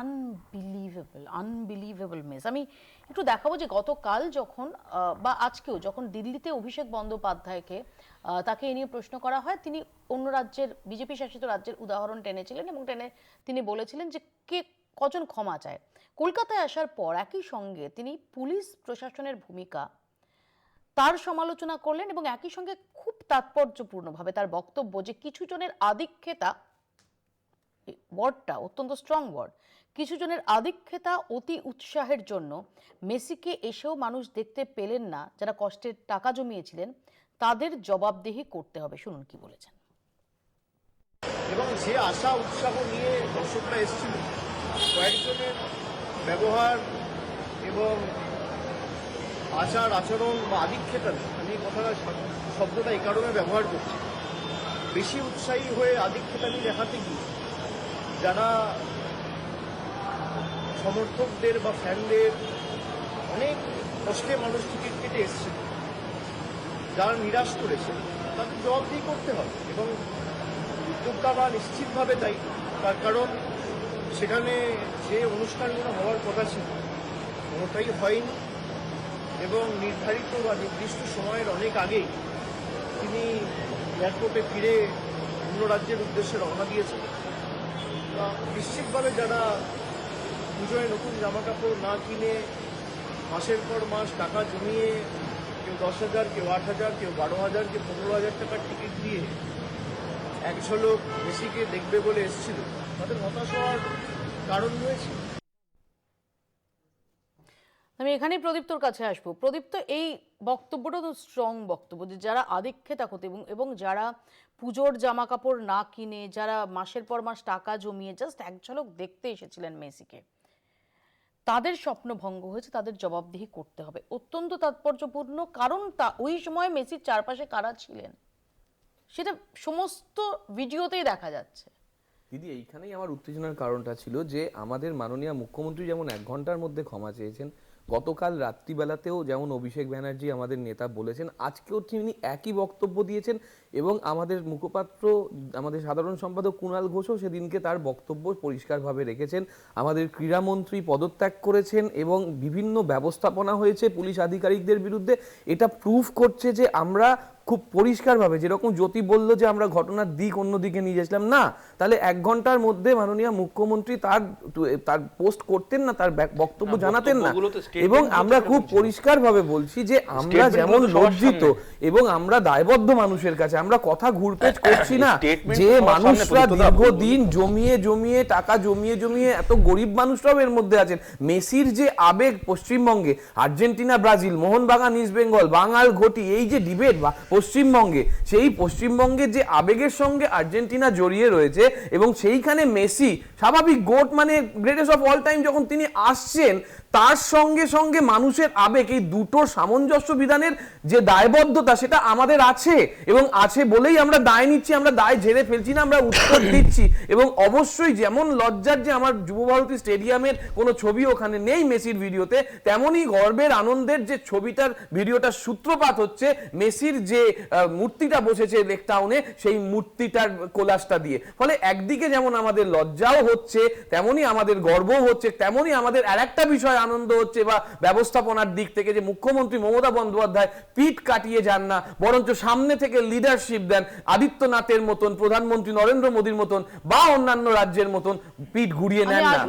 Unbelievable unbelievable miss. আমি একটু দেখাবো যে গতকাল যখন বা আজকেও যখন দিল্লিতে অভিষেক বন্দ্যোপাধ্যায়কে তাকে এ নিয়ে প্রশ্ন করা হয়, তিনি অন্য রাজ্যের বিজেপি শাসিত রাজ্যের উদাহরণ টেনেছিলেন এবং তিনি বলেছিলেন যে কে কজন ক্ষমা চায়। কলকাতায় আসার পর একই সঙ্গে তিনি পুলিশ প্রশাসনের ভূমিকা তার সমালোচনা করলেন এবং একই সঙ্গে খুব তাৎপর্যপূর্ণভাবে তার বক্তব্য যে কিছু জনের আধিক্যতা, ওয়ার্ডটা অত্যন্ত স্ট্রং ওয়ার্ড, কিছু জনের আধিক্যতা অতি উৎসাহের জন্য মেসিকে এসেও মানুষ দেখতে পেলেন না, যারা কষ্টের টাকা জমিয়েছিলেন তাদের জবাবদিহি করতে হবে। শুনুন কি বলেছেন। এবং যে আশা উৎসাহ নিয়ে দর্শকরা এসেছিল, কয়েকজনের ব্যবহার এবং আচার আচরণ বা আধিক্যতা, আমি কথাটা শব্দটা এই কারণে ব্যবহার করছি, বেশি উৎসাহী হয়ে আধিক্যতানি দেখাতে গিয়ে যারা সমর্থকদের বা ফ্যানদের অনেক কষ্টে মানুষ টিকিট কেটে এসছে, যারা নিরাশ করেছে তাদের জবাবদিহি করতে হবে। এবং উদ্যোক্তারা নিশ্চিতভাবে দায়ী, তার কারণ সেখানে যে অনুষ্ঠানগুলো হওয়ার কথা ছিল কোনোটাই হয়নি এবং নির্ধারিত বা নির্দিষ্ট সময়ের অনেক আগেই তিনি এয়ারপোর্টে ফিরে অন্য রাজ্যের উদ্দেশ্যে রওনা দিয়েছেন। নিশ্চিতভাবে যারা পুজোয় নতুন জামা কাপড় না কিনে মাসের পর মাস টাকা জমিয়ে কেউ 10,000, কেউ 8,000, কেউ 12,000, কেউ 15,000 টাকার টিকিট দিয়ে এক ঝলক মেসিকে দেখবে বলে এসেছিল, তাদের হতাশ হওয়ার কারণ রয়েছে। আমি এখানেই প্রদীপ্তর কাছে আসবো। প্রদীপ্ত, এই বক্তব্যটা তো স্ট্রং বক্তব্য যে যারা আধিক্যতা হতে এবং যারা পুজোর জামা কাপড় না কিনে, যারা মাসের পর মাস টাকা জমিয়ে জাস্ট এক ঝলক দেখতে এসেছিলেন মেসিকে, তাদের স্বপ্ন ভঙ্গ হয়েছে, তাদের জবাবদিহি করতে হবে। অত্যন্ত তাৎপর্যপূর্ণ, কারণ ওই সময় মেসির চারপাশে কারা ছিলেন সেটা সমস্ত ভিডিওতেই দেখা যাচ্ছে। দিদি, এইখানেই আমার উত্তেজনার কারণটা ছিল যে আমাদের মাননীয় মুখ্যমন্ত্রী যেমন 1 ঘন্টার মধ্যে ক্ষমা চেয়েছেন, গতকাল রাত্রিবেলাতেও যেমন অভিষেক ব্যানার্জি আমাদের নেতা বলেছেন, আজকেও তিনি একই বক্তব্য দিয়েছেন এবং আমাদের মুখপাত্র, আমাদের সাধারণ সম্পাদক কুণাল ঘোষও সেদিনকে তার বক্তব্য পরিষ্কারভাবে রেখেছেন। আমাদের ক্রীড়ামন্ত্রী পদত্যাগ করেছেন এবং বিভিন্ন ব্যবস্থাপনা হয়েছে পুলিশ আধিকারিকদের বিরুদ্ধে। এটা প্রুফ করছে যে আমরা খুব পরিষ্কারভাবে, যেরকম জ্যোতি বললো যে আমরা ঘটনার দিক অন্যদিকে নিয়ে যাচ্ছিলাম, না, তাহলে 1 ঘন্টার মধ্যে মাননীয় মুখ্যমন্ত্রী তার পোস্ট করতেন না, তার বক্তব্য জানাতেন না। এবং আমরা খুব পরিষ্কারভাবে বলছি যে আমরা যেমন লজ্জিত এবং আমরা দায়বদ্ধ মানুষের কাছে, আমরা কথা ঘুরপেচ করছি না, যে মানুষরা দীর্ঘদিন জমিয়ে টাকা জমিয়ে এত গরিব মানুষরাও এর মধ্যে আছেন। মেসির যে আবেগ পশ্চিমবঙ্গে, Argentina Brazil, Mohun Bagan East Bengal, বাঙাল ঘটি, এই যে ডিবেট পশ্চিমবঙ্গে, সেই পশ্চিমবঙ্গের যে আবেগের সঙ্গে আর্জেন্টিনা জড়িয়ে রয়েছে এবং সেইখানে মেসি স্বাভাবিক গোট, মানে গ্রেটেস্ট অফ অল টাইম, যখন তিনি আসছেন তার সঙ্গে সঙ্গে মানুষের আবেগ, এই দুটোর সামঞ্জস্য বিধানের যে দায়বদ্ধতা সেটা আমাদের আছে এবং আছে বলেই আমরা দায় নিচ্ছি, আমরা দায় ঝেড়ে ফেলছি না, আমরা উত্তর দিচ্ছি। এবং অবশ্যই যেমন লজ্জার যে আমার যুবভারতী স্টেডিয়ামের কোনো ছবি ওখানে নেই মেসির ভিডিওতে, তেমনই গর্বের আনন্দের যে ছবিটার ভিডিওটার সূত্রপাত হচ্ছে মেসির যে মূর্তিটা বসেছে লেক টাউনে, সেই মূর্তিটার কোলাসটা দিয়ে। ফলে একদিকে যেমন আমাদের লজ্জাও হচ্ছে, তেমনই আমাদের গর্বও হচ্ছে, তেমনই আমাদের আরেকটা বিষয় আনন্দ হচ্ছে বা ব্যবস্থাপনার দিক থেকে যে মুখ্যমন্ত্রী মমতা বন্দ্যোপাধ্যায় পিঠ কাটিয়ে যান না, বরঞ্চ সামনে থেকে লিডারশিপ দেন, আদিত্যনাথের মতন, প্রধানমন্ত্রী নরেন্দ্র মোদীর মতন বা অন্যান্য রাজ্যের মতন পিঠ ঘুরিয়ে নেন না।